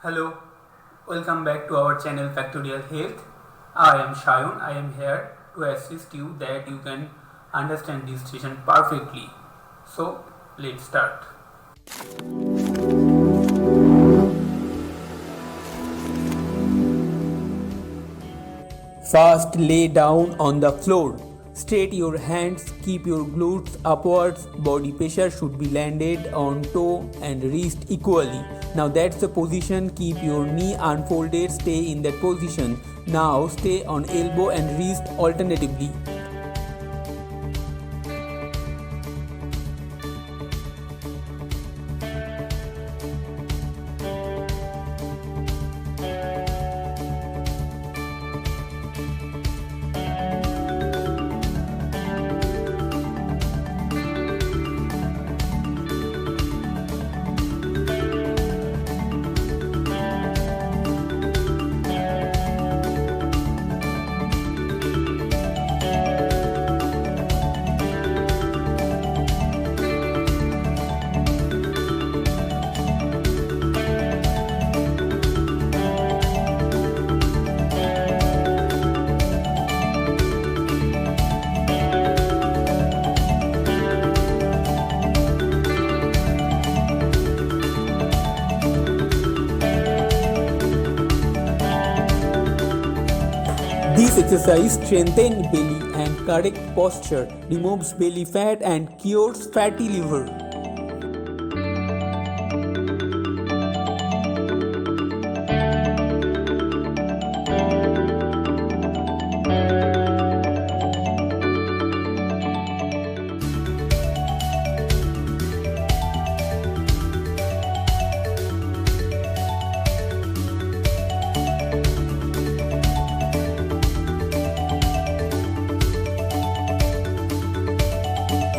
Hello, welcome back to our channel Factorial Health. I am Shayon. I am here to assist you that you can understand this session perfectly. So let's start. First, lay down on the floor. Straight your hands, keep your glutes upwards, body pressure should be landed on toe and wrist equally. Now that's the position, keep your knee unfolded, stay in that position. Now stay on elbow and wrist alternatively. This exercise strengthens belly and correct posture, removes belly fat and cures fatty liver.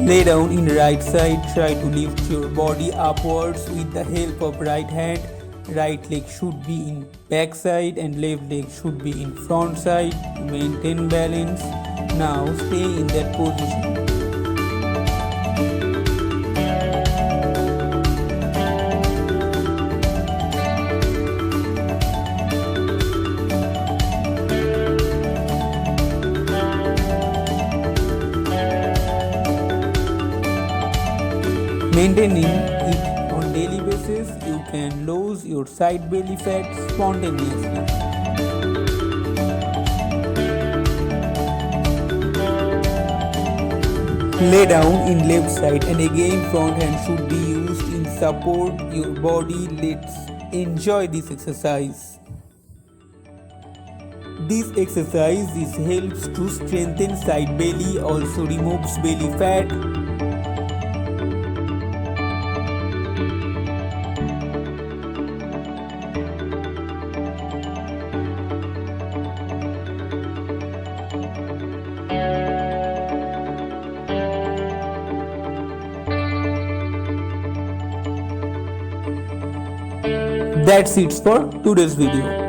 Lay down in right side, try to lift your body upwards with the help of right hand. Right leg should be in back side and left leg should be in front side to maintain balance. Now stay in that position. Maintaining it on daily basis, you can lose your side belly fat spontaneously. Lay down in left side and again front hand should be used in support your body. Let's enjoy this exercise. This exercise helps to strengthen side belly, also removes belly fat. That's it for today's video.